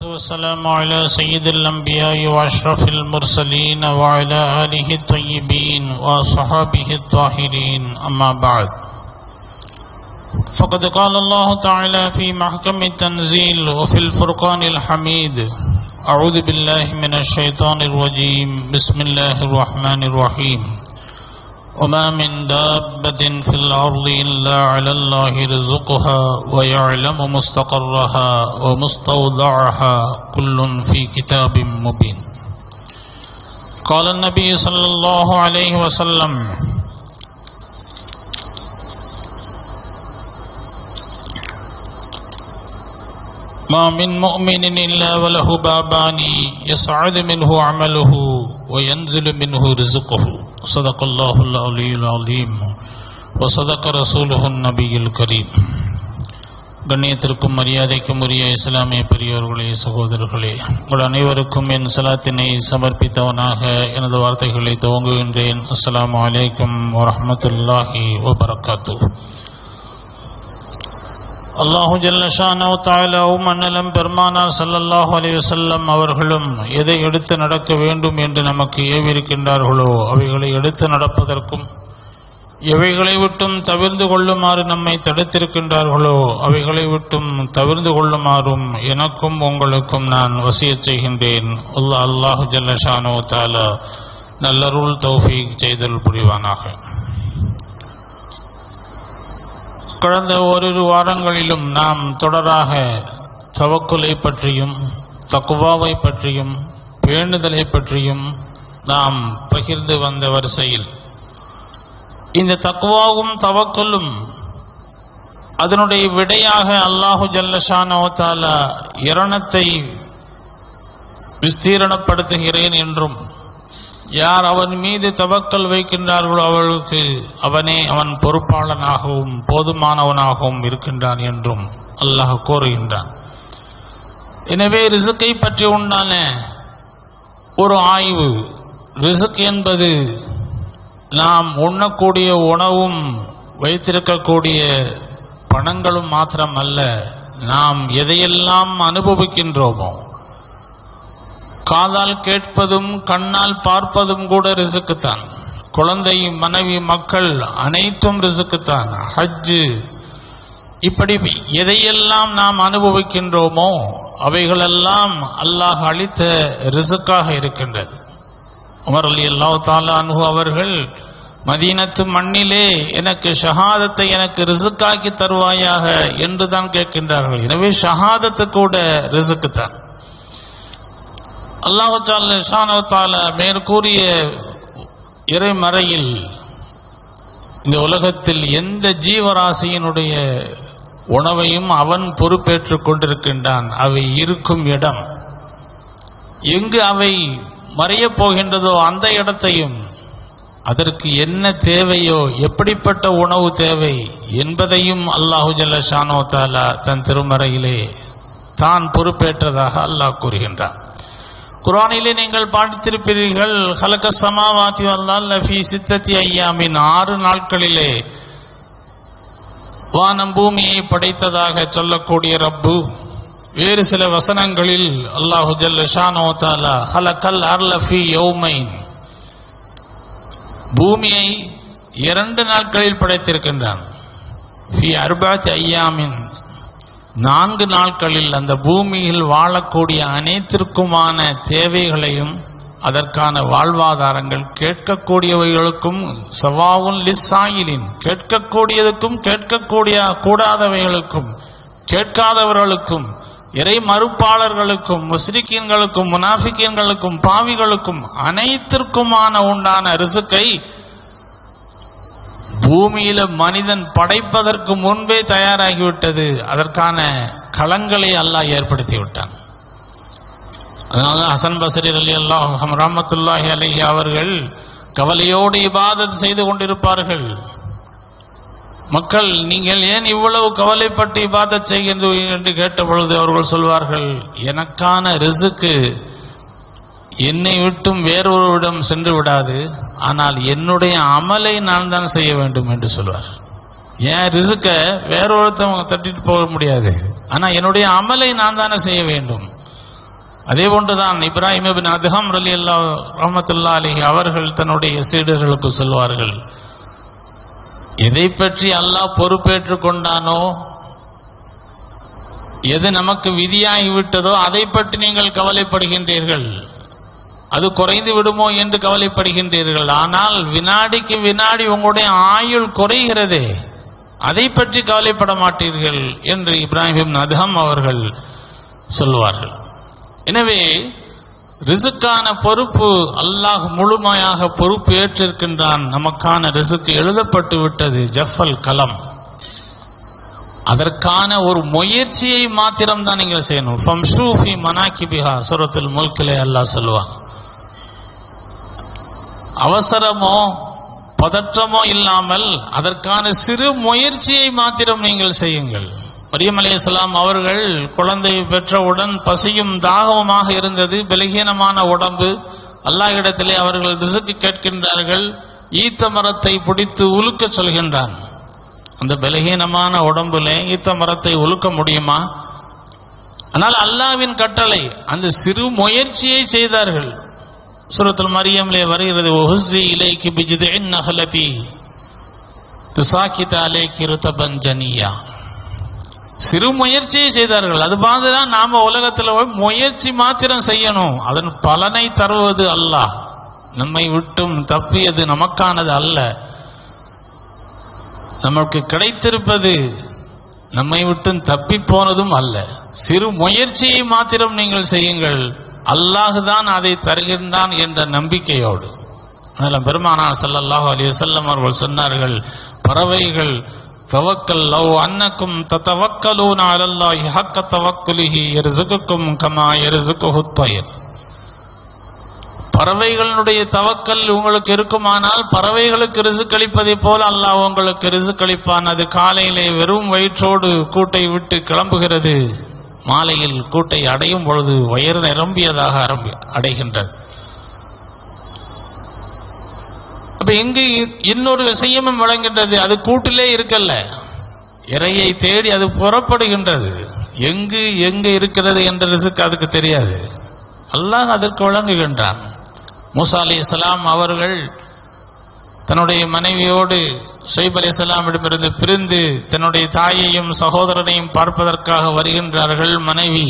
والسلام على سيد الأنبياء وأشرف المرسلين وعلى آله الطيبين وصحابه الطاهرين أما بعد فقد قال الله تعالى في محكم التنزيل وفي الفرقان الحميد أعوذ بالله من الشيطان الرجيم بسم الله الرحمن الرحيم وما من دابة في الأرض إلا على الله رزقها ويعلم مستقرها ومستودعها كل في كتاب مبين قال النبي صلى الله عليه وسلم ما من مؤمن إلا وله بابان يصعد منه عمله وينزل منه رزقه صدق الله العلي العظيم وصدق رسوله النبي الكريم. கண்ணியத்திற்கும் மரியாதைக்கும் உரிய இஸ்லாமிய பெரியோர்களே, சகோதரர்களே, உங்கள் அனைவருக்கும் என் சலாத்தினை சமர்ப்பித்தவனாக எனது வார்த்தைகளை துவங்குகின்றேன். அஸ்ஸலாமு அலைக்கும் வரஹ்மத்துல்லாஹி வபரகாத்துஹு. அல்லாஹு ஜல்ல ஷானஹு தஆலாவும் அன்னலம் பெருமானார் ஸல்லல்லாஹு அலைஹி வஸல்லம் அவர்களும் எதை எடுத்து நடக்க வேண்டும் என்று நமக்கு ஏவிருக்கின்றார்களோ அவைகளை எடுத்து நடப்பதற்கும், எவைகளை விட்டும் தவிர்ந்து கொள்ளுமாறு நம்மை தடுத்திருக்கின்றார்களோ அவைகளை விட்டும் தவிர்ந்து கொள்ளுமாறும் எனக்கும் உங்களுக்கும் நான் வசியத் செய்கின்றேன். அல்லாஹு ஜல்ல ஷானஹு தஆலா நல்லருள் தௌஃபீக் செய்தல் புரிவானாக. கடந்த ஓரிரு வாரங்களிலும் நாம் தொடராக தவக்குலை பற்றியும் தக்வாவை பற்றியும் பேணுதலை பற்றியும் நாம் பகிர்ந்து வந்த வரிசையில் இந்த தக்வாவும் தவக்குலும் அதனுடைய விடையாக அல்லாஹு ஜல்ல ஷானஹு தஆலா இரணத்தை விஸ்தீரணப்படுத்துகிறேன் என்றும், யார் அவன் மீது தவக்கல் வைக்கின்றார்களோ அவர்களுக்கு அவன் பொறுப்பாளனாகவும் போதுமானவனாகவும் இருக்கின்றான் என்றும் அல்லாஹ் கூறுகின்றான். எனவே ரிசுக்கை பற்றி உண்டான ஒரு ஆய்வு, ரிசுக் என்பது நாம் உண்ணக்கூடிய உணவும் வைத்திருக்கக்கூடிய பணங்களும் மாத்திரம் அல்ல, நாம் எதையெல்லாம் அனுபவிக்கின்றோமோ, காதால் கேட்பதும் கண்ணால் பார்ப்பதும் கூட ரிசுக்குத்தான். குழந்தை, மனைவி, மக்கள் அனைத்தும் ரிசுக்குத்தான். ஹஜ்ஜு, இப்படி எதையெல்லாம் நாம் அனுபவிக்கின்றோமோ அவைகளெல்லாம் அல்லாஹ் அளித்த ரிசுக்காக இருக்கின்றது. உமர் ரலியல்லாஹு தஆலா அன்ஹு அவர்கள் மதீனத்து மண்ணிலே எனக்கு ஷஹாதத்தை எனக்கு ரிசுக்காக்கி தருவாயாக என்று தான் கேட்கின்றார்கள். எனவே ஷஹாதத்து கூட ரிசுக்குத்தான். அல்லாஹு ஸுப்ஹானஹு வ தஆலா மேற்கூறிய இறைமறையில் இந்த உலகத்தில் எந்த ஜீவராசியினுடைய உணவையும் அவன் பொறுப்பேற்றுக் கொண்டிருக்கின்றான். அவை இருக்கும் இடம், எங்கு அவை மறையப் போகின்றதோ அந்த இடத்தையும், அதற்கு என்ன தேவையோ, எப்படிப்பட்ட உணவு தேவை என்பதையும் அல்லாஹு ஜல்ல ஷானஹு வ தஆலா தன் திருமறையிலே தான் பொறுப்பேற்றதாக அல்லாஹ் கூறுகின்றான். குர்ஆனிலே நீங்கள் பார்த்திருப்பீர்கள், ஹலக ஸமாவாதி வல் அர்த ஃபீ சித்தத்தி அய்யாமின், 6 நாட்களிலே வானம் பூமியை படைத்ததாக சொல்லக்கூடிய ரப்பு வேறு சில வசனங்களில் அல்லாஹு ஜல்ல ஷானஹு வ தஆலா ஹலகல் அர்த ஃபீ யௌமைன், பூமியை 2 நாட்களில் படைத்திருக்கின்றான். ஃபீ அர்பஅத்தி அய்யாமின், 4 நாட்களில் அந்த பூமியில் வாழக்கூடிய அனைத்திற்குமான தேவைகளையும் அதற்கான வாழ்வாதாரங்கள், கேட்கக்கூடியவைகளுக்கும் சவாவுன் லிஸ்ஸாயிலின், கேட்கக்கூடியதுக்கும் கேட்கக்கூடிய கூடாதவைகளுக்கும் கேட்காதவர்களுக்கும் இறை மறுப்பாளர்களுக்கும் முஸ்ரிக்கீன்களுக்கும் முனாஃபிக்கீன்களுக்கும் பாவிகளுக்கும் அனைத்திற்குமான உண்டான ரிசுக்கை பூமியில மனிதன் படைப்பதற்கு முன்பே தயாராகிவிட்டது. அதற்கான களங்களை அல்லாஹ் ஏற்படுத்தி விட்டான். அதனால ஹசன் பஸ்ரி ரலியல்லாஹு ரஹ்மத்துல்லாஹி அலைஹி அவர்கள் கவலையோடு இபாதத் செய்து கொண்டிருப்பார்கள். மக்கள், நீங்கள் ஏன் இவ்வளவு கவலைப்பட்டு இபாதத் செய்கின்றீர்கள் என்று கேட்ட பொழுது அவர்கள் சொல்வார்கள், எனக்கான ரிசுக்கு என்னை விட்டும் வேறொருவிடம் சென்று விடாது, ஆனால் என்னுடைய அமலை நான் தான் செய்ய வேண்டும் என்று சொல்வார். என் ரிசுக்க வேறொருத்தவங்க தட்டிட்டு போக முடியாது, ஆனா என்னுடைய அமலை நான் தானே செய்ய வேண்டும். அதே போன்றுதான் இப்ராஹிம் இப்னு அதஹம் ரலியல்லாஹு ரஹ்மத்துல்லாஹி அலைஹி அவர்கள் தன்னுடைய சீடர்களுக்கு சொல்வார்கள், எதை பற்றி அல்லாஹ் பொறுப்பேற்றுக் கொண்டானோ, எது நமக்கு விதியாகிவிட்டதோ அதை பற்றி நீங்கள் கவலைப்படுகின்றீர்கள், அது குறைந்து விடுமோ என்று கவலைப்படுகின்றீர்கள். ஆனால் வினாடிக்கு வினாடி உங்களுடைய ஆயுள் குறைகிறதே, அதை பற்றி கவலைப்பட மாட்டீர்கள் என்று இப்ராஹிம் இப்னு அதஹம் அவர்கள் சொல்வார்கள். எனவே ரிசுக்கான பொறுப்பு அல்லாஹ் முழுமையாக பொறுப்பு ஏற்றிருக்கின்றான். நமக்கான ரிசுக்கு எழுதப்பட்டு விட்டது, ஜஃபல் கலம். அதற்கான ஒரு முயற்சியை மாத்திரம் தான் நீங்கள் செய்யணும். ஃபம்ஷூ ஃபீ மனாகிபிஹா சூரத்துல் முல்கிலே அல்லாஹ் சொல்வான். அவசரமோ பதற்றமோ இல்லாமல் அதற்கான சிறு முயற்சியை மாத்திரம் நீங்கள் செய்யுங்கள். மரியம் அலைஹிஸ்ஸலாம் அவர்கள் குழந்தை பெற்றவுடன் பசியும் தாகமுமாக இருந்தது, பலகீனமான உடம்பு. அல்லாஹ் இடத்திலே அவர்கள் ரிசுக்கு கேட்கின்றார்கள். ஈத்த மரத்தை பிடித்து உலுக்க சொல்கின்றான். அந்த பலகீனமான உடம்புல ஈத்த மரத்தை உலுக்க முடியுமா? ஆனால் அல்லாஹ்வின் கட்டளை, அந்த சிறு முயற்சியை செய்தார்கள். சூரத்துல் மரியம்லே வருகிறது, வஹுஸ்ஸி இலைக்கி பிஜிதின் நஹலதி துசாகித அலைக்கி ருதபன் ஜனியா. சிறு முயற்சியை செய்தார்கள். அது பார்த்துதான் நாம உலகத்தில் முயற்சி மாத்திரம் செய்யணும். அதன் பலனை தருவது அல்லாஹ். நம்மை விட்டும் தப்பியது நமக்கானது அல்ல. நமக்கு கிடைத்திருப்பது நம்மை விட்டும் தப்பி போனதும் அல்ல. சிறு முயற்சியை மாத்திரம் நீங்கள் செய்யுங்கள், அல்லாஹ் தான் அதை தருகின்றான் என்ற நம்பிக்கையோடு. அதனால் பெருமானார் ஸல்லல்லாஹு அலைஹி வஸல்லம் அவர்கள் சொன்னார்கள், பறவைகள் தவக்கல் லவ் அன்னக்கும் ததவக்கலூன அலல்லாஹி ஹக்க தவக்குலிஹி யர்ஸுகுக்கும் கமா யர்ஸுகுஹுத் தய்ர். பறவைகளுடைய தவக்கல் உங்களுக்கு இருக்குமானால் பறவைகளுக்கு ரிசுக் அளிப்பதை போல அல்லாஹ் உங்களுக்கு ரிசுக் அளிப்பான். அது காலையிலே வெறும் வயிற்றோடு கூட்டை விட்டு கிளம்புகிறது, மாலையில் கூட்டை அடையும் பொழுது வயிறு நிரம்பியதாக அடைகின்றது. அப்ப இங்கு இன்னொரு விஷயமும் வழங்குகின்றது. அது கூட்டிலே இருக்கல்ல, இறையை தேடி அது புறப்படுகின்றது. எங்கு எங்கு இருக்கிறது என்ற ரிசுக் அதுக்கு தெரியாது, அல்லாஹ் அதற்கு வழங்குகின்றான். மூசா அலைஹிஸ்ஸலாம் அவர்கள் தன்னுடைய மனைவியோடு ஷுஐப் அலைஹிஸ்ஸலாமிடமிருந்து பிரிந்து தன்னுடைய தாயையும் சகோதரனையும் பார்ப்பதற்காக வருகின்றார்கள். மனைவி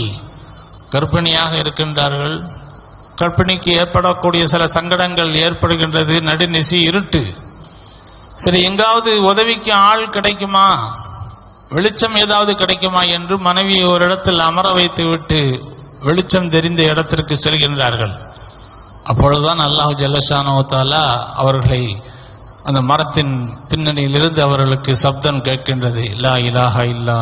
கர்ப்பிணியாக இருக்கின்றார்கள். கர்ப்பிணிக்கு ஏற்படக்கூடிய சில சங்கடங்கள் ஏற்படுகின்றது. நடுநிசி, இருட்டு. சரி, எங்காவது உதவிக்கு ஆள் கிடைக்குமா, வெளிச்சம் ஏதாவது கிடைக்குமா என்று மனைவியை ஒரு இடத்தில் அமர வைத்து விட்டு வெளிச்சம் தெரிந்த இடத்திற்கு செல்கின்றார்கள். அப்பொழுதுதான் அல்லாஹ் ஜல்லஷானஹு தஆலா அவர்களை அந்த மரத்தின் பின்னணியிலிருந்து அவர்களுக்கு சப்தம் கேட்கின்றது, லா இலாஹா இல்லா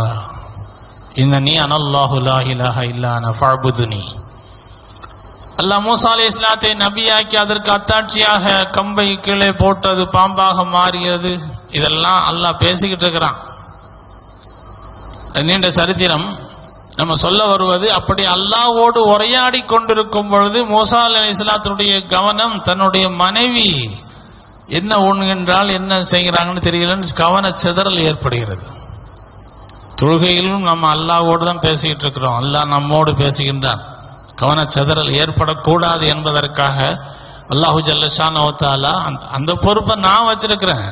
இன்னனி அனல்லாஹு லா இலாஹா இல்லா அன ஃபஅபுதுனி. அல்லாஹ் மூசா அலைஹிஸ்ஸலாத்தை நபியாக்கி அதற்கு அத்தாட்சியாக கம்பை கீழே போட்டது பாம்பாக மாறியது. இதெல்லாம் அல்லாஹ் பேசிக்கிட்டு இருக்கிறான். நீண்ட சரித்திரம். நம்ம சொல்ல வருவது, அப்படி அல்லாஹ்வோடு உரையாடி கொண்டிருக்கும் பொழுது மூசா அலைஹிஸ்ஸலாத்துடைய கவனம் தன்னுடைய மனைவி என்ன உண்கின்றால் என்ன செய்கிறாங்கன்னு தெரியலன்னு கவன சிதறல் ஏற்படுகிறது. தொழுகையிலும் நம்ம அல்லாஹ்வோடு தான் பேசிக்கிட்டு இருக்கிறோம், அல்லாஹ் நம்மோடு பேசுகின்றான். கவனச்சிதறல் ஏற்படக்கூடாது என்பதற்காக அல்லாஹு ஜல்லஷானஹு தஆலா அந்த பொறுப்பை நான் வச்சிருக்கிறேன்.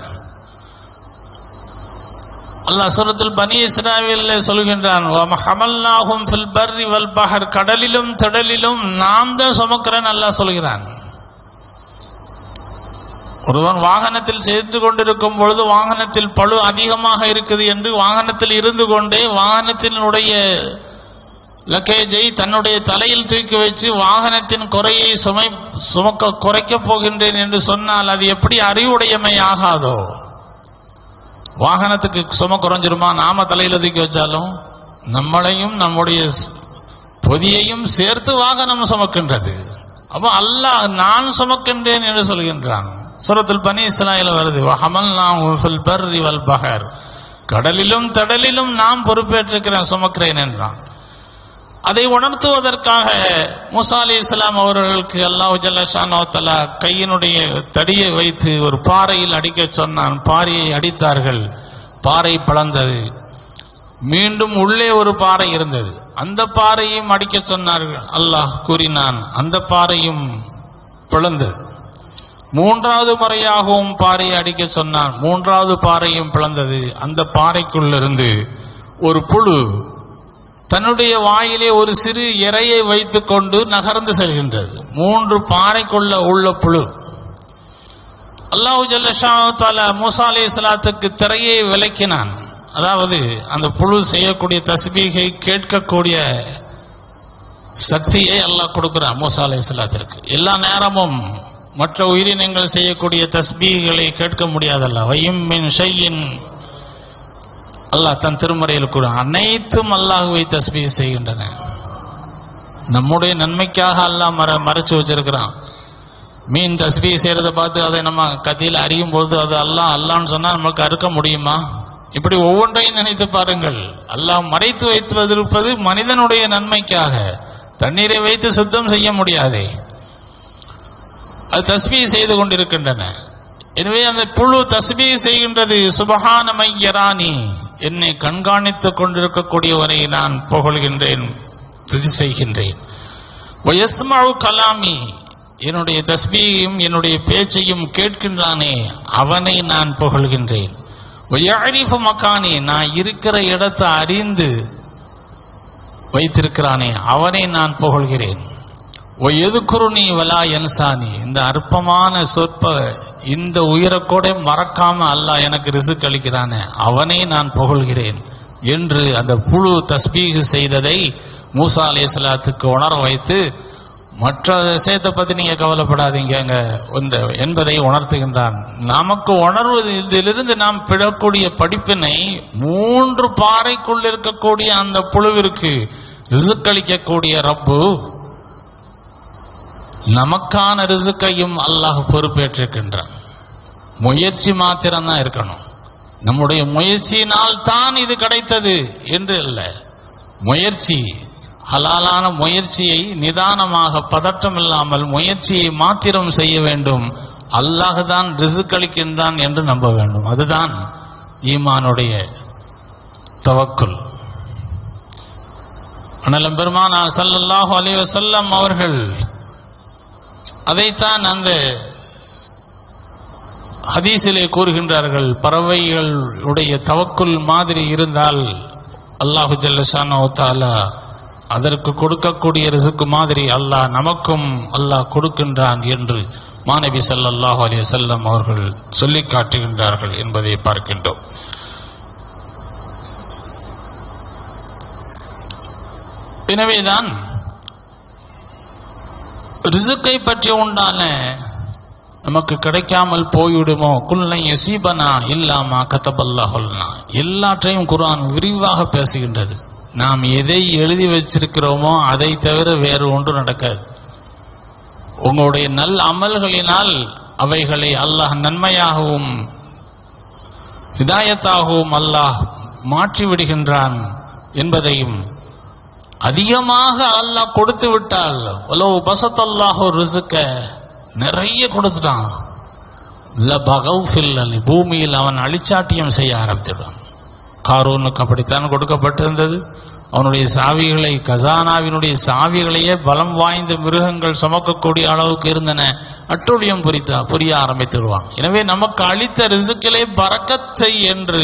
அல்லாஹ் சூரத்துல் பனி இஸ்ராயீல்ல சொல்கின்றான், வஹமல்நாஹும் ஃபில் பர்ரி வல் பஹர், கடலிலும் திடலிலும் நாம் தான் சுமக்கிறேன் அல்லாஹ் சொல்கிறான். ஒருவன் வாகனத்தில் சென்று கொண்டிருக்கும் பொழுது வாகனத்தில் பளு அதிகமாக இருக்குது என்று வாகனத்தில் இருந்து கொண்டே வாகனத்தினுடைய லக்கேஜை தன்னுடைய தலையில் தூக்கி வச்சு வாகனத்தின் குறையை சுமக்க குறைக்கப் போகின்றேன் என்று சொன்னால் அது எப்படி அறிவுடையமை ஆகாதோ? வாகனத்துக்கு சும குறைஞ்சிருமா? நாம தலையில தூக்கி வச்சாலும் நம்மளையும் நம்முடைய பொதியையும் சேர்த்து வாகனம் சுமக்கின்றது. அப்போ அல்லாஹ் நான் சுமக்கின்றேன் என்று சொல்கின்றான். சூரத்துல் பனி இஸ்ராயீல் வருது, வஹமல்நாஹு ஃபில் பர்ரி வல் பஹர், கடலிலும் கடலிலும் நாம் பொறுப்பேற்றிருக்கிறேன், சுமக்கிறேன் என்றான். அதை உணர்த்துவதற்காக மூசா அலைஹிஸ்ஸலாம் அவர்களுக்கு அல்லாஹ் ஜல்லஷானஹு தஆலா கையினுடைய தடியை வைத்து ஒரு பாறையில் அடிக்க சொன்னான். பாறையை அடித்தார்கள், பாறை பிளந்தது. மீண்டும் உள்ளே ஒரு பாறை இருந்தது. அந்த பாறையும் அடிக்க சொன்னார்கள். அல்லாஹ் கூறினான், அந்த பாறையும் பிளந்தது. மூன்றாவது முறையாகவும் பாறையை அடிக்க சொன்னான். மூன்றாவது பாறையும் பிளந்தது. அந்த பாறைக்குள்ளிருந்து ஒரு புழு தன்னுடைய வாயிலே ஒரு சிறு இரையை வைத்துக் கொண்டு நகர்ந்து செல்கின்றது. 3 பாறைக்குள்ள உள்ள புழு. அல்லாஹு ஜல்லஷானஹு வ தஆலா மூசா அலைஹிஸ்ஸலாத்துக்கு திரையை விலக்கினான். அதாவது அந்த புழு செய்யக்கூடிய தஸ்பீகை கேட்கக்கூடிய சக்தியை அல்லாஹ் கொடுக்கிறான் மூசா அலைஹிஸ்ஸலாத்திற்கு. எல்லா நேரமும் மற்ற உயிரினங்கள் செய்யக்கூடிய தஸ்பீகளை கேட்க முடியாதல்ல. வயும் மின் ஷையின், அல்லாஹ் தன் திருமறையில் கூட அனைத்தும் அல்லாஹ்வை தஸ்பீஹ் செய்கின்றன. நம்முடைய நன்மைக்காக அல்லாஹ் மறைச்சு வச்சிருக்கிறான். மீன் தஸ்பீஹ் செய்யறதை பார்த்து அதை நம்ம கத்தியில் அறியும் போது அது அல்லாஹ் அல்லான்னு சொன்னா நமக்கு அறுக்க முடியுமா? இப்படி ஒவ்வொன்றையும் நினைத்து பாருங்கள். அல்லாஹ் மறைத்து வைத்திருப்பது மனிதனுடைய நன்மைக்காக. தண்ணீரை வைத்து சுத்தம் செய்ய முடியாதே, அது தஸ்பீஹ் செய்து கொண்டிருக்கின்றன. எனவே அந்த புழு தஸ்பீஹ் செய்கின்றது. சுபஹான மையரானி, என்னை கண்காணித்துக் கொண்டிருக்கக்கூடியவரை நான் புகழ்கின்றேன், துதி செய்கின்றேன். வயஸ்மஉ கலாமி, என்னுடைய தஸ்பீஹையும் என்னுடைய பேச்சையும் கேட்கின்றானே அவனை நான் புகழ்கின்றேன். வயஅரிஃபு மகானி, நான் இருக்கிற இடத்தை அறிந்து வைத்திருக்கிறானே அவனை நான் புகழ்கிறேன். வயதுகுருனி வலா யன்சானி, இந்த அற்பமான சொற்ப இந்த உயிரக்கூட மறக்காம அல்லாஹ் எனக்கு ரிஸ்க் அளிக்கிறானே அவனை நான் புகழ்கிறேன் என்று அந்த புழு தஸ்பீஹ் செய்ததை மூசா அலைஹிஸ்ஸலாத்துக்கு உணர வைத்து, மற்ற விஷயத்தை பத்தி நீங்க கவலைப்படாதீங்க என்பதை உணர்த்துகின்றான். நமக்கு உணர்வது இதிலிருந்து நாம் பெறக்கூடிய படிப்பினை 3 பாறைக்குள் இருக்கக்கூடிய அந்த புழுவிற்கு ரிஸ்க் அளிக்கக்கூடிய ரப்பு நமக்கான ரிஸ்கையும் அல்லாஹ் பொறுப்பேற்றிருக்கின்றான். முயற்சி மாத்திரம்தான் இருக்கணும். நம்முடைய முயற்சியினால் தான் இது கிடைத்தது என்று அல்ல. முயற்சி ஹலாலான முயற்சியை நிதானமாக பதற்றம் இல்லாமல் முயற்சியை மாத்திரம் செய்ய வேண்டும். அல்லாஹ் தான் ரிஸ்க் அளிக்கின்றான் என்று நம்ப வேண்டும். அதுதான் ஈமானுடைய தவக்குல். அனலம் பெருமானார் ஸல்லல்லாஹு அலைஹி வஸல்லம் அவர்கள் அதைத்தான் அந்த ஹதீஸிலே கூறுகின்றார்கள். பறவைகளுடைய தவக்குல் மாதிரி இருந்தால் அல்லாஹு ஜல்லஷானஹு வ தஆலா அதற்கு கொடுக்கக்கூடிய ரிஸ்க் மாதிரி அல்லாஹ் நமக்கும் அல்லாஹ் கொடுக்கின்றான் என்று மாநபி ஸல்லல்லாஹு அலைஹி வஸல்லம் அவர்கள் சொல்லி காட்டுகின்றார்கள் என்பதை பார்க்கின்றோம். எனவேதான் ரிஸ்கை பற்றி உண்டான நமக்கு கிடைக்காமல் போய்விடுமோ, குல்லை யசீபனா இல்லாமா கதபல்லாஹுல்னா, எல்லாற்றையும் குர்ஆன் விரிவாக பேசுகின்றது. நாம் எதை எழுதி வச்சிருக்கிறோமோ அதை தவிர வேறு ஒன்று நடக்காது. உங்களுடைய நல்ல அமல்களினால் அவைகளை அல்லாஹ் நன்மையாகவும் ஹிதாயத்தாகவும் அல்லாஹ் மாற்றி விடுகின்றான் என்பதையும், அதிகமாக அல்லாஹ் கொடுத்து விட்டால் உலவு பசத்தல்லாஹு ரிஸ்க, நிறைய கொடுத்துட்டான், பூமியில் அவன் அழிச்சாட்டியம் செய்ய ஆரம்பித்துட்டான். காரூனுக்கு அப்படித்தான் கொடுக்கப்பட்டிருந்தது. அவனுடைய சாவிகளை, கசானாவினுடைய சாவிகளையே பலம் வாய்ந்த மிருகங்கள் சுமக்கக்கூடிய அளவுக்கு இருந்தன. அட்டூழியம் புரிய ஆரம்பித்துடுவான். எனவே நமக்கு அளித்த ரிஸ்கிலே பரக்கத் செய் என்று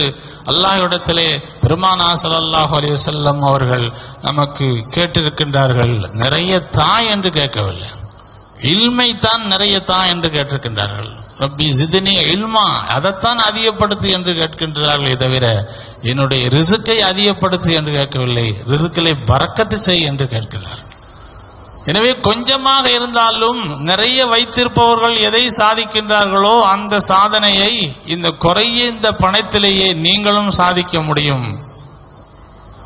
அல்லாஹ்விடத்திலே பெருமானார் ஸல்லல்லாஹு அலைஹி வஸல்லம் அவர்கள் நமக்கு கேட்டிருக்கின்றார்கள். நிறைய தாய் என்று கேட்கவில்லை, இல்மை தான் நிறைய தான் என்று கேட்டிருக்கின்றார்கள். ரப்பி ஜித்னி இல்மா, அதைத்தான் அதிகப்படுத்து என்று கேட்கின்றார்களே தவிர என்னுடைய ரிஸ்கை அதிகப்படுத்து என்று கேட்கவில்லை, ரிஸ்கிலே பரக்கத்து செய் என்று கேட்கிறார்கள். எனவே கொஞ்சமாக இருந்தாலும் நிறைய வைத்திருப்பவர்கள் எதை சாதிக்கின்றார்களோ அந்த சாதனையை இந்த குறைந்த பணத்திலேயே நீங்களும் சாதிக்க முடியும்.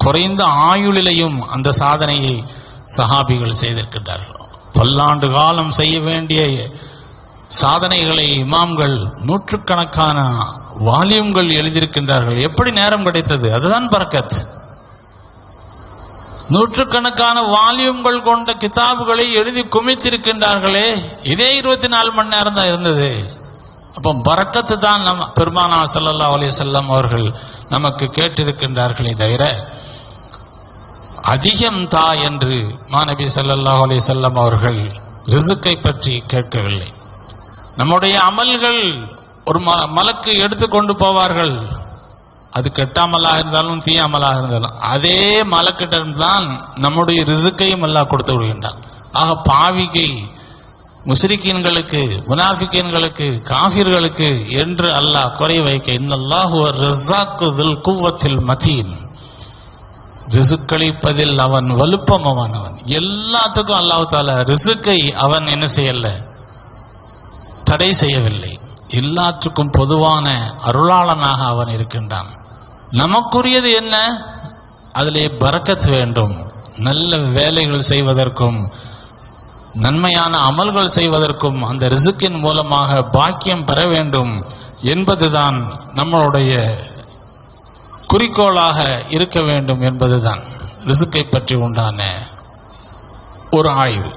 குறைந்த ஆயுளிலையும் அந்த சாதனையை சஹாபிகள் செய்திருக்கின்றார்கள். பல்லாண்டு காலம் செய்ய வேண்டிய சாதனைகளை இமாம்கள் நூற்றுக்கணக்கான வால்யூம்கள் எழுதியிருக்கின்றார்கள். எப்படி நேரம் கிடைத்தது? அதுதான் பரக்கத். நூற்றுக்கணக்கான வால்யூம்கள் கொண்ட கிதாபுகளை எழுதி குமித்திருக்கின்றார்களே, இதே 24 மணி நேரம் தான் இருந்தது. அப்போ பரக்கத்து தான் நம்ம பெருமானார் ஸல்லல்லாஹு அலைஹி வஸல்லம் அவர்கள் நமக்கு கேட்டிருக்கின்றார்களே தவிர அதிகம் தா என்று மாநபி ஸல்லல்லாஹு அலைஹி வஸல்லம் அவர்கள் ரிசுக்கை பற்றி கேட்கவில்லை. நம்முடைய அமல்கள் ஒரு மலக்கு எடுத்துக்கொண்டு போவார்கள். அது கெட்டாமலாக இருந்தாலும் தீயாமலாக இருந்தாலும் அதே மலக்கிட்டம்தான் நம்முடைய ரிசுக்கையும் அல்லாஹ் கொடுத்து விடுகின்றான். ஆக பாவிகை முஸ்ரிக்கீன்களுக்கு, முனாஃபிகீன்களுக்கு, காஃபிர்களுக்கு என்று அல்லாஹ் குறை வைக்க, இன்னல்லாஹு ரஸாக்கு துல் குவ்வத்தில் மதீன், ரிசுக்களிப்பதில் அவன் வலுப்பமானவன். எல்லாத்துக்கும் அல்லாஹ் தஆலா ரிசுக்கை அவன் என்ன செய்யல, தடை செய்யவில்லை. எல்லாற்றுக்கும் பொதுவான அருளாளனாக அவன் இருக்கின்றான். நமக்குரியது என்ன? அதிலே பரக்கத் வேண்டும். நல்ல வேலைகள் செய்வதற்கும் நன்மையான அமல்கள் செய்வதற்கும் அந்த ரிசுக்கின் மூலமாக பாக்கியம் பெற வேண்டும் என்பதுதான் நம்மளுடைய குறிக்கோளாக இருக்க வேண்டும் என்பதுதான் ரிசுக்கை பற்றி உண்டான ஒரு ஆய்வு.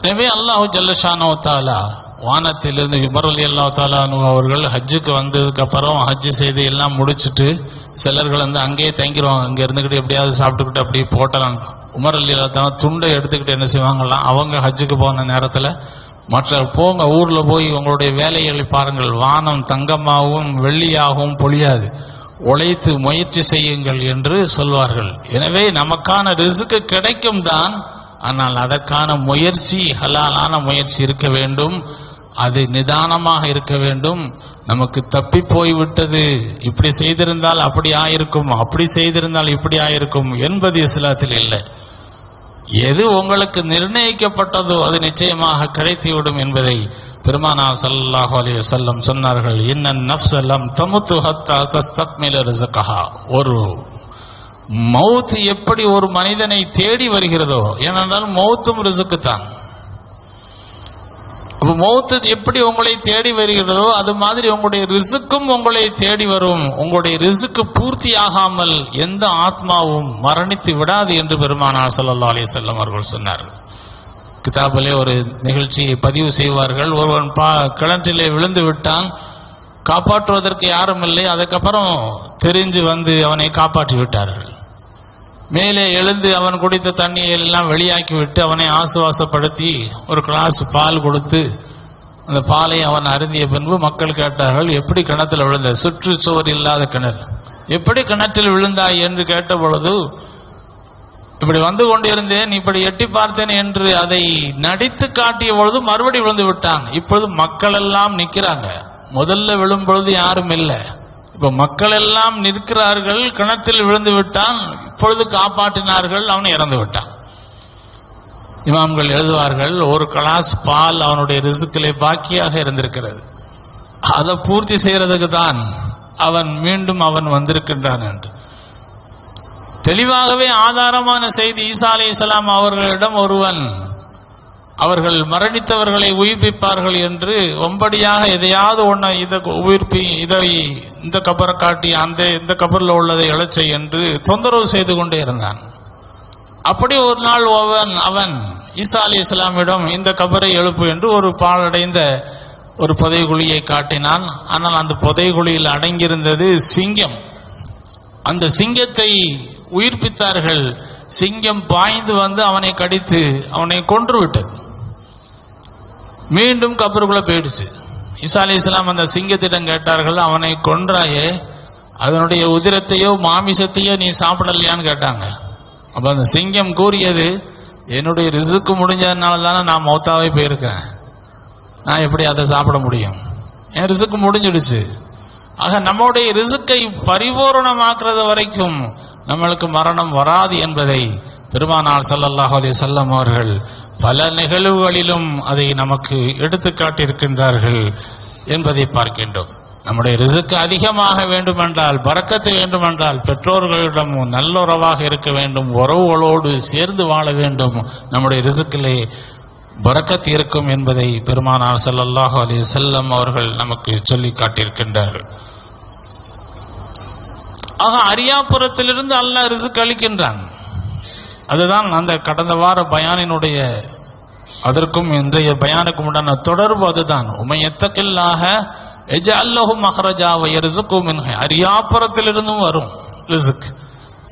எனவே அல்லாஹு ஜல்லஷானு தஆலா வானத்திலிருந்து உமர் ரலியல்லாஹு தஆலா அவர்கள் ஹஜ்ஜுக்கு வந்ததுக்கு அப்புறம் ஹஜ்ஜு செய்து எல்லாம் முடிச்சுட்டு சிலர்கள் வந்து அங்கேயே தங்கிடுவாங்க. அங்கே இருந்துக்கிட்டு எப்படியாவது சாப்பிட்டுக்கிட்டு அப்படியே போட்டலாம். உமர் ரலியல்லாஹு தஆலா துண்டை எடுத்துக்கிட்டு என்ன செய்வாங்களாம், அவங்க ஹஜ்ஜுக்கு போன நேரத்தில் மற்ற போங்க ஊரில் போய் உங்களுடைய வேலைகளை பாருங்கள், வானம் தங்கமாகவும் வெள்ளியாகவும் பொழியாது, உழைத்து முயற்சி செய்யுங்கள் என்று சொல்வார்கள். எனவே நமக்கான ரிசுக்கு கிடைக்கும் தான், ஆனால் அதற்கான முயற்சி ஹலாலான முயற்சி இருக்க வேண்டும். அது நிதானமாக இருக்க வேண்டும். நமக்கு தப்பி போய்விட்டது, இப்படி செய்திருந்தால் அப்படி ஆயிருக்கும், அப்படி செய்திருந்தால் இப்படி ஆயிருக்கும் என்பது இஸ்லாத்தில் இல்லை. எது உங்களுக்கு நிர்ணயிக்கப்பட்டதோ அது நிச்சயமாக கிடைத்துவிடும் என்பதை பெருமானார் ஸல்லல்லாஹு அலைஹி வஸல்லம் சொன்னார்கள். இன்னன் நஃப்ஸ லம் தமுத்து ஹத்தா தஸ்தக்மில ரிஸ்கஹா. ஒரு மௌத் எப்படி ஒரு மனிதனை தேடி வருகிறதோ, ஏனென்றால் மௌத்தும் ரிஸ்க்கு தான். அப்போ மௌத்து எப்படி உங்களை தேடி வருகிறதோ அது மாதிரி உங்களுடைய ரிசுக்கும் உங்களை தேடி வரும். உங்களுடைய ரிசுக்கு பூர்த்தி ஆகாமல் எந்த ஆத்மாவும் மரணித்து விடாது என்று பெருமானார் ஸல்லல்லாஹு அலைஹி வஸல்லம் அவர்கள் சொன்னார்கள். கிதாபிலே ஒரு நிகழ்ச்சியை பதிவு செய்வார்கள். ஒருவன் கிணற்றிலே விழுந்து விட்டான், காப்பாற்றுவதற்கு யாரும் இல்லை. அதுக்கப்புறம் தெரிஞ்சு வந்து அவனை காப்பாற்றி விட்டார்கள். மேலே எழுந்து அவன் குடித்த தண்ணியை எல்லாம் வெளியாக்கி விட்டு அவனை ஆசுவாசப்படுத்தி ஒரு கிளாஸ் பால் கொடுத்து அந்த பாலை அவன் அருந்திய பின்பு மக்கள் கேட்டார்கள், எப்படி கிணத்துல விழுந்த? சுற்றுச்சுவர் இல்லாத கிணறு, எப்படி கிணற்றில் விழுந்தாய் என்று கேட்ட பொழுது, இப்படி வந்து கொண்டிருந்தேன், இப்படி எட்டி பார்த்தேன் என்று அதை நடித்து காட்டிய பொழுது மறுபடி விழுந்து விட்டான். இப்பொழுது மக்கள் எல்லாம் நிற்கிறாங்க, முதல்ல விழும் பொழுது யாரும் இல்லை. இப்ப மக்கள் எல்லாம் நிற்கிறார்கள், கிணத்தில் விழுந்து விட்டான், இப்பொழுது காப்பாற்றினார்கள், அவன் இறந்து விட்டான். இமாம்கள் எழுதுவார்கள், ஒரு கிளாஸ் பால் அவனுடைய ரிசுக்கிலே பாக்கியாக இருந்திருக்கிறது, அதை பூர்த்தி செய்யறதுக்கு தான் அவன் மீண்டும் அவன் வந்திருக்கின்றான் என்று. தெளிவாகவே ஆதாரமான செய்தி. ஈசா அலைஹிஸ்ஸலாம் அவர்களிடம் ஒருவன் அவர்கள் மரணித்தவர்களை உயிர்ப்பிப்பார்கள் என்று ஒம்படியாக எதையாவது ஒன்றை இதை உயிர்ப்பி, இதை இந்த கபரை காட்டி அந்த இந்த கபரில் உள்ளதை இழச்சை என்று தொந்தரவு செய்து கொண்டே இருந்தான். அப்படி ஒரு நாள் அவன் ஈசா அலைஹிஸ்ஸலாமிடம் இந்த கபரை எழுப்பு என்று ஒரு பாழடைந்த ஒரு புதைகுழியை காட்டினான். ஆனால் அந்த புதைகுழியில் அடங்கியிருந்தது சிங்கம். அந்த சிங்கத்தை உயிர்ப்பித்தார்கள். சிங்கம் பாய்ந்து வந்து அவனை கடித்து அவனை கொன்று விட்டது. மீண்டும் கபருக்குள்ள போயிடுச்சு. ஈசா அலைஹிஸ்ஸலாம் அந்த சிங்கத்திடம் கேட்டார்கள், அவனை கொன்றாயே, அதனுடைய உதிரத்தையோ மாமிசத்தையோ நீ சாப்பிடலையான்னு கேட்டாங்க. அப்ப அந்த சிங்கம் கூறியது, என்னுடைய ரிசுக்கு முடிஞ்சதுனால தானே நான் மௌத்தாவே போயிருக்கேன், நான் எப்படி அதை சாப்பிட முடியும்? என் ரிசுக்கு முடிஞ்சிடுச்சு. ஆக நம்முடைய ரிசுக்கை பரிபூரணமாக்குறது வரைக்கும் நம்மளுக்கு மரணம் வராது என்பதை பெருமானார் ஸல்லல்லாஹு அலைஹி வஸல்லம் அவர்கள் பல நிகழ்வுகளிலும் அதை நமக்கு எடுத்து காட்டியிருக்கின்றார்கள் என்பதை பார்க்கின்றோம். நம்முடைய ரிசுக்கு அதிகமாக வேண்டுமென்றால், பரக்கத்து வேண்டுமென்றால், பெற்றோர்களிடம் நல்லுறவாக இருக்க வேண்டும், உறவுகளோடு சேர்ந்து வாழ வேண்டும், நம்முடைய ரிசுக்கிலே பரக்கத்து இருக்கும் என்பதை பெருமானார் ஸல்லல்லாஹு அலைஹி வஸல்லம் அவர்கள் நமக்கு சொல்லி காட்டியிருக்கின்றார்கள். ஆக அரியாபுரத்திலிருந்து அல்லாஹ் ரிசுக் அளிக்கின்றான். அதுதான் அந்த கடந்த வார பயானினுடைய, அதற்கும் இன்றைய பயானுக்கும் உண்டான தொடர்பு அதுதான். உமையத்தக்கில்லாக எஜஅல் லஹு மஹ்ரஜா வ யர்ஸுகு மின் அரியாப்புறத்திலிருந்தும் வரும் ரிஸ்க்.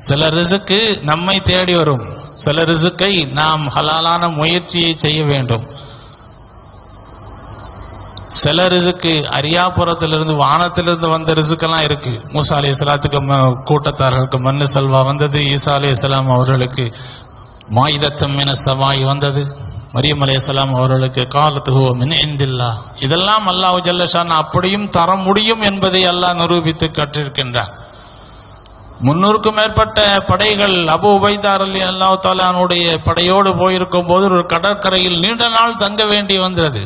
சில ரிஸ்க் நம்மை தேடி வரும், சில ரிஸ்கை நாம் ஹலாலான முயற்சியை செய்ய வேண்டும். சில ரிஸ்க் அரியாப்புறத்திலிருந்து வானத்திலிருந்து வந்த ரிஸ்கெல்லாம் இருக்கு. மூசா அலைஹிஸ்ஸலாத்துக்கு கூட்டத்தார்களுக்கு மண்ணு சல்வா வந்தது. ஈசா அலைஹிஸ்ஸலாம் அவர்களுக்கு மாயிதத்தும் மின ஸமாய் வந்தது. மரியம் அலைஹிஸ்ஸலாம் அவர்களுக்கு காலத்து ஹுவ மின் இந்தில்லாஹ். இதெல்லாம் அல்லாஹ் ஜல்ல ஷான் அப்படியும் தர முடியும் என்பதை அல்லாஹ் நிரூபித்து காட்டியிருக்கின்றான். 300க்கும் மேற்பட்ட படைகள் அபூ உபைதா ரலியல்லாஹு தஆலாவுடைய படையோடு போயிருக்கும் போது ஒரு கடற்கரையில் நீண்ட நாள் தங்க வேண்டி வந்தது.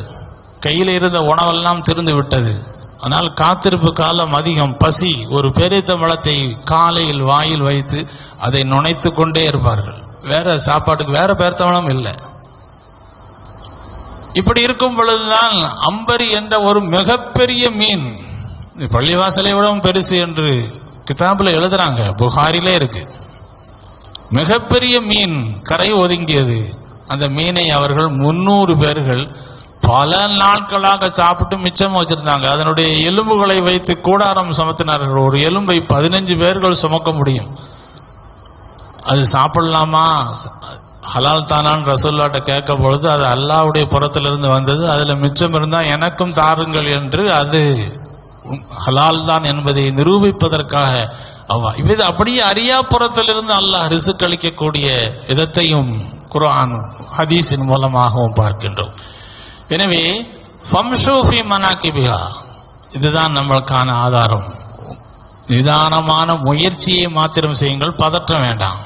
கையில் இருந்த உணவெல்லாம் திருந்து விட்டது. ஆனால் காத்திருப்பு காலம் அதிகம், பசி. ஒரு பேரித்தம்பழத்தை காலையில் வாயில் வைத்து அதை நுணைத்து கொண்டே இருப்பார்கள். வேற சாப்பாட்டுக்கு வேற பேரித்தம்பழம் இல்லை. இப்படி இருக்கும் பொழுதுதான் அம்பரி என்ற ஒரு மிகப்பெரிய மீன், பள்ளிவாசலை விடவும் பெருசு என்று கிதாபில் எழுதுறாங்க, புகாரிலே இருக்கு. மிகப்பெரிய மீன் கரை ஒதுங்கியது. அந்த மீனை அவர்கள் 300 பேர்கள் பல நாட்களாக சாப்பிட்டு மிச்சம் வச்சிருந்தாங்க. அதனுடைய எலும்புகளை வைத்து கூடாரம் சுமத்தினார்கள். ஒரு எலும்பை 15 பேர்கள் சுமக்க முடியும். அது சாப்பிடலாமா, ஹலால் தானான் ரசூல்லாட்ட கேட்க பொழுது அது அல்லாஹ்வுடைய புறத்திலிருந்து வந்தது, அதுல மிச்சம் இருந்தா எனக்கும் தாருங்கள் என்று அது ஹலால் தான் என்பதை நிரூபிப்பதற்காக இது அப்படியே அரியாப்புறத்திலிருந்து அல்லாஹ் ரிசுக் அளிக்கக்கூடிய விதத்தையும் குர்ஆன் ஹதீஸின் மூலமாகவும் பார்க்கின்றோம். எனவே ஃபம்ஷூ ஃபீ மனாகிபிஹா, இதுதான் நம்மளுக்கான ஆதாரம். நிதானமான முயற்சியை மாத்திரம் செய்யுங்கள், பதற்றம் வேண்டாம்,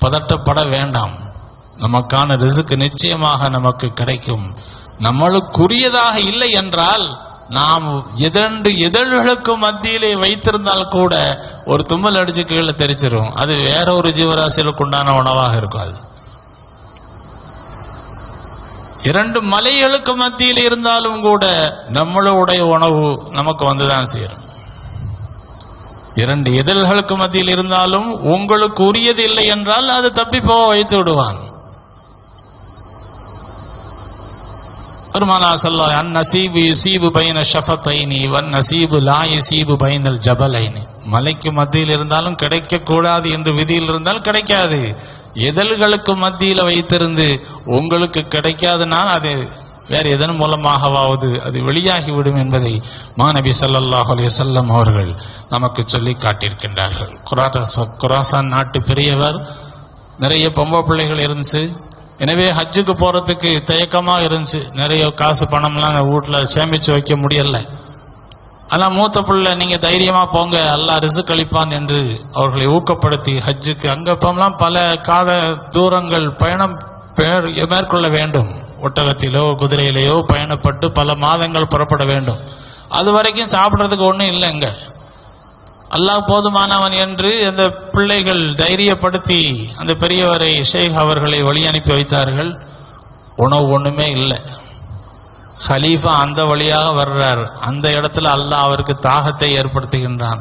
பதற்றப்பட வேண்டாம். நமக்கான ரிஸ்க் நிச்சயமாக நமக்கு கிடைக்கும். நம்மளுக்குரியதாக இல்லை என்றால் நாம் 2 இதழ்களுக்கு மத்தியிலே வைத்திருந்தால் கூட ஒரு தும்மல் அடிச்சு கீழே தெரிச்சிரும். அது வேற ஒரு ஜீவராசிகளுக்கு உண்டான உணவாக இருக்கும். அது 2 மலைகளுக்கு மத்தியில் இருந்தாலும் கூட நம்மளுடைய உணவு நமக்கு வந்துதான் சேரும். 2 இதழ்களுக்கு மத்தியில் இருந்தாலும் உங்களுக்கு உரியது இல்லை என்றால் அது தப்பி போக வைத்து விடுவான். பெருமானா ஸல்லல்லாஹு அன் நஸீபு யுஸீபு பைன ஷஃபத்தைனி வன் நஸீபு லா யுஸீபு பைனல் ஜபலைனி. மலைக்கு மத்தியில் இருந்தாலும் கிடைக்க கூடாது என்று விதியில் இருந்தால் கிடைக்காது. இதழ்களுக்கு மத்தியில் வைத்திருந்து உங்களுக்கு கிடைக்காதுனால் அது வேற எதன் மூலமாகவாவது அது வெளியாகிவிடும் என்பதை மாநபி ஸல்லல்லாஹு அலைஹி வஸல்லம் அவர்கள் நமக்கு சொல்லி காட்டியிருக்கின்றார்கள். குராசான் நாட்டு பெரியவர், நிறைய பொம்பளை பிள்ளைகள் இருந்துச்சு. எனவே ஹஜ்ஜுக்கு போறதுக்கு தயக்கமாக இருந்துச்சு. நிறைய காசு பணம்லாம் வீட்டில் சேமிச்சு வைக்க முடியல. ஆனால் மூத்த பிள்ளை நீங்க தைரியமா போங்க, அல்லாஹ் ரிஸ்க் அளிப்பான் என்று அவர்களை ஊக்கப்படுத்தி ஹஜ்ஜுக்கு அங்கப்பெல்லாம் பல கால தூரங்கள் பயணம் மேற்கொள்ள வேண்டும். ஒட்டகத்திலோ குதிரையிலேயோ பயணப்பட்டு பல மாதங்கள் புறப்பட வேண்டும். அது வரைக்கும் சாப்பிட்றதுக்கு ஒன்றும் இல்லைங்க. அல்லாஹ் போதுமானவன் என்று அந்த பிள்ளைகள் தைரியப்படுத்தி அந்த பெரியவரை ஷேக் அவர்களை வழி அனுப்பி வைத்தார்கள். உணவு ஒண்ணுமே இல்லை. ஹலீஃபா அந்த வழியாக வர்றார். அந்த இடத்துல அல்லாஹ் அவருக்கு தாகத்தை ஏற்படுத்துகின்றான்.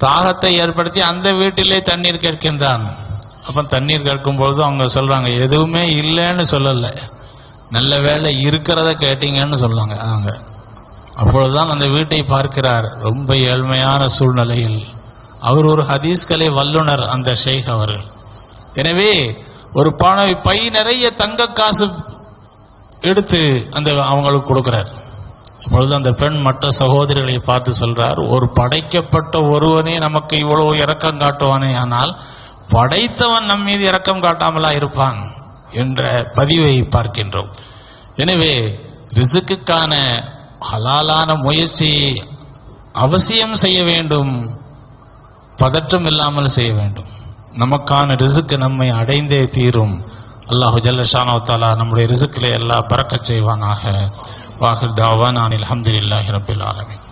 தாகத்தை ஏற்படுத்தி அந்த வீட்டிலே தண்ணீர் கேட்கின்றான். அப்ப தண்ணீர் கேட்கும் பொழுது அவங்க சொல்றாங்க, எதுவுமே இல்லைன்னு சொல்லல, நல்ல வேளை இருக்கிறத கேட்டீங்கன்னு சொல்லுவாங்க. அவங்க அப்பொழுதுதான் அந்த வீட்டை பார்க்கிறார். ரொம்ப ஏழ்மையான சூழ்நிலையில் அவர் ஒரு ஹதீஸ் கலை வல்லுனர் அந்த ஷேக் அவர்கள். எனவே ஒரு பை நிறைய தங்க காசு எடுத்து அந்த அவங்களுக்கு கொடுக்கிறார். அப்பொழுது அந்த பெண் மற்ற சகோதரிகளை பார்த்து சொல்றார், ஒரு படைக்கப்பட்ட ஒருவனே நமக்கு இவ்வளவு இரக்கம் காட்டுவானே, ஆனால் படைத்தவன் நம் மீது இரக்கம் காட்டாமலா இருப்பான் என்ற பதிவை பார்க்கின்றோம். எனவே ரிஸ்க்குக்கான ஹலாலான முயற்சியை அவசியம் செய்ய வேண்டும், பதற்றம் இல்லாமல் செய்ய வேண்டும். நமக்கான ரிஸ்க் நம்மை அடைந்தே தீரும். அல்லாஹு ஜல்ல ஷானஹு வ தஆலா நம்முடைய ரிஸ்கிலே எல்லாம் பரக்கத் செய்வானாக. வாஹிர் தஅவானா அல்ஹம்துலில்லாஹி ரப்பில் ஆலமீன்.